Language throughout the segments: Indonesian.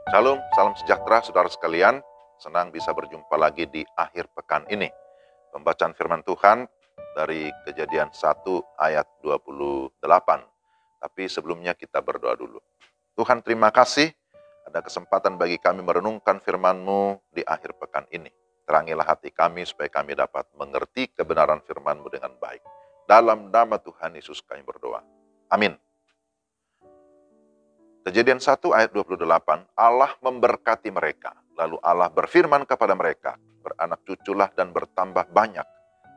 Shalom, salam sejahtera saudara sekalian. Senang bisa berjumpa lagi di akhir pekan ini. Pembacaan firman Tuhan dari Kejadian 1 ayat 28. Tapi sebelumnya kita berdoa dulu. Tuhan, terima kasih ada kesempatan bagi kami merenungkan firman-Mu di akhir pekan ini. Terangilah hati kami supaya kami dapat mengerti kebenaran firman-Mu dengan baik. Dalam nama Tuhan Yesus kami berdoa. Amin. Kejadian 1 ayat 28, Allah memberkati mereka. Lalu Allah berfirman kepada mereka, beranak cuculah dan bertambah banyak.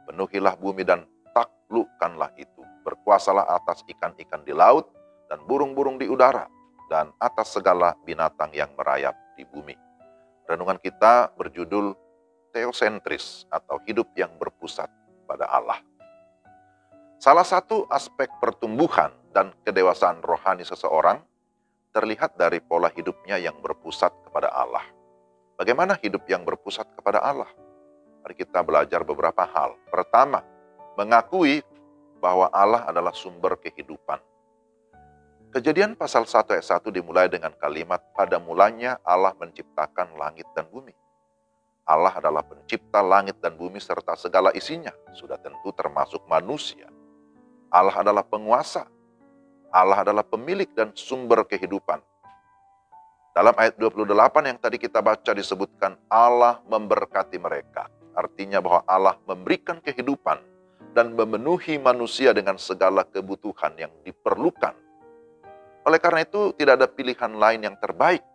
Penuhilah bumi dan taklukkanlah itu. Berkuasalah atas ikan-ikan di laut dan burung-burung di udara dan atas segala binatang yang merayap di bumi. Renungan kita berjudul teosentris atau hidup yang berpusat pada Allah. Salah satu aspek pertumbuhan dan kedewasaan rohani seseorang terlihat dari pola hidupnya yang berpusat kepada Allah. Bagaimana hidup yang berpusat kepada Allah? Mari kita belajar beberapa hal. Pertama, mengakui bahwa Allah adalah sumber kehidupan. Kejadian pasal 1 ayat 1 dimulai dengan kalimat, pada mulanya Allah menciptakan langit dan bumi. Allah adalah pencipta langit dan bumi serta segala isinya, sudah tentu termasuk manusia. Allah adalah penguasa. Allah adalah pemilik dan sumber kehidupan. Dalam ayat 28 yang tadi kita baca disebutkan Allah memberkati mereka. Artinya bahwa Allah memberikan kehidupan dan memenuhi manusia dengan segala kebutuhan yang diperlukan. Oleh karena itu tidak ada pilihan lain yang terbaik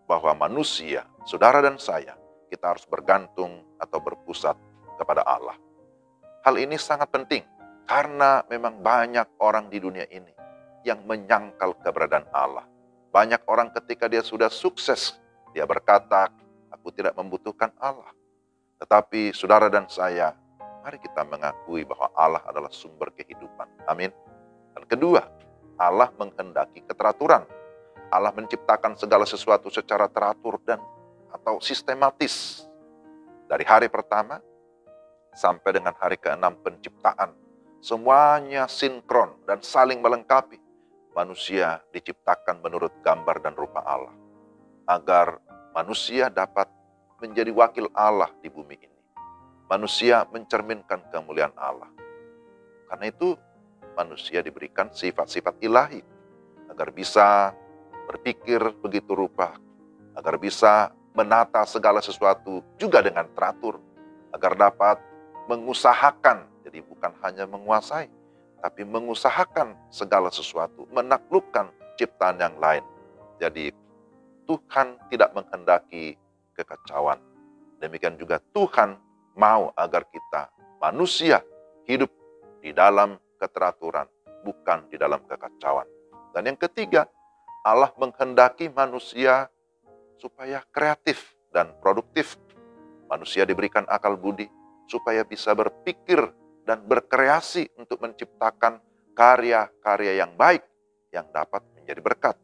bahwa manusia, saudara dan saya, kita harus bergantung atau berpusat kepada Allah. Hal ini sangat penting karena memang banyak orang di dunia ini yang menyangkal keberadaan Allah. Banyak orang ketika dia sudah sukses, dia berkata, aku tidak membutuhkan Allah. Tetapi saudara dan saya, mari kita mengakui bahwa Allah adalah sumber kehidupan. Amin. Dan kedua, Allah menghendaki keteraturan. Allah menciptakan segala sesuatu secara teratur dan atau sistematis. Dari hari pertama sampai dengan hari ke-6 penciptaan, semuanya sinkron dan saling melengkapi. Manusia diciptakan menurut gambar dan rupa Allah, agar manusia dapat menjadi wakil Allah di bumi ini. Manusia mencerminkan kemuliaan Allah. Karena itu manusia diberikan sifat-sifat ilahi, agar bisa berpikir begitu rupa, agar bisa menata segala sesuatu juga dengan teratur, agar dapat mengusahakan, jadi bukan hanya menguasai, tapi mengusahakan segala sesuatu, menaklukkan ciptaan yang lain. Jadi Tuhan tidak menghendaki kekacauan. Demikian juga Tuhan mau agar kita manusia hidup di dalam keteraturan, bukan di dalam kekacauan. Dan yang ketiga, Allah menghendaki manusia supaya kreatif dan produktif. Manusia diberikan akal budi supaya bisa berpikir dan berkreasi untuk menciptakan karya-karya yang baik yang dapat menjadi berkat.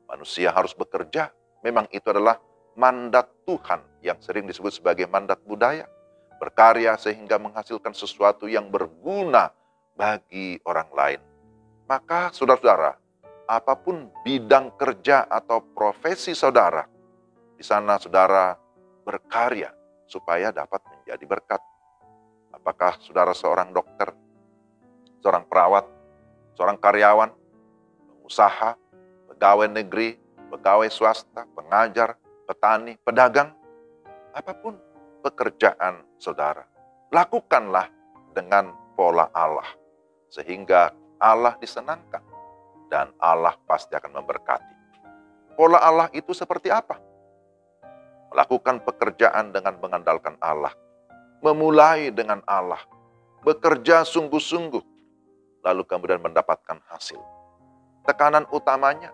Manusia harus bekerja, memang itu adalah mandat Tuhan yang sering disebut sebagai mandat budaya. Berkarya sehingga menghasilkan sesuatu yang berguna bagi orang lain. Maka saudara-saudara, apapun bidang kerja atau profesi saudara, di sana saudara berkarya supaya dapat menjadi berkat. Apakah saudara seorang dokter, seorang perawat, seorang karyawan, pengusaha, pegawai negeri, pegawai swasta, pengajar, petani, pedagang, apapun pekerjaan saudara, lakukanlah dengan pola Allah, sehingga Allah disenangkan dan Allah pasti akan memberkati. Pola Allah itu seperti apa? Melakukan pekerjaan dengan mengandalkan Allah, memulai dengan Allah, bekerja sungguh-sungguh, lalu kemudian mendapatkan hasil. Tekanan utamanya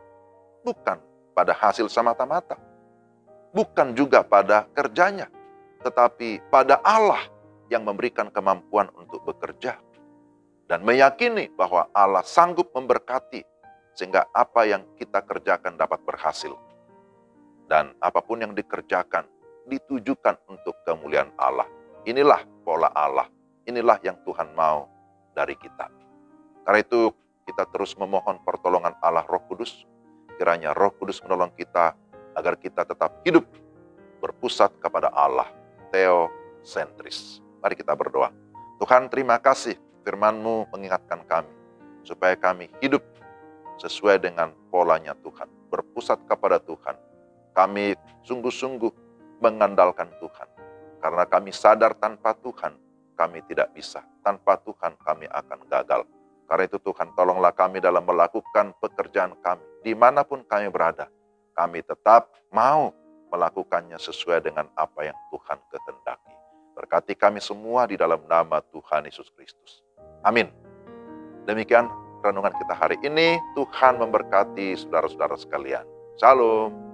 bukan pada hasil semata-mata, bukan juga pada kerjanya, tetapi pada Allah yang memberikan kemampuan untuk bekerja. Dan meyakini bahwa Allah sanggup memberkati, sehingga apa yang kita kerjakan dapat berhasil. Dan apapun yang dikerjakan, ditujukan untuk kemuliaan Allah. Inilah pola Allah, inilah yang Tuhan mau dari kita. Karena itu kita terus memohon pertolongan Allah Roh Kudus. Kiranya Roh Kudus menolong kita agar kita tetap hidup berpusat kepada Allah, teosentris. Mari kita berdoa. Tuhan, terima kasih firman-Mu mengingatkan kami, supaya kami hidup sesuai dengan polanya Tuhan, berpusat kepada Tuhan. Kami sungguh-sungguh mengandalkan Tuhan, karena kami sadar tanpa Tuhan kami tidak bisa, tanpa Tuhan kami akan gagal. Karena itu Tuhan, tolonglah kami dalam melakukan pekerjaan kami, dimanapun kami berada, kami tetap mau melakukannya sesuai dengan apa yang Tuhan kehendaki. Berkati kami semua di dalam nama Tuhan Yesus Kristus. Amin. Demikian renungan kita hari ini. Tuhan memberkati saudara-saudara sekalian. Shalom.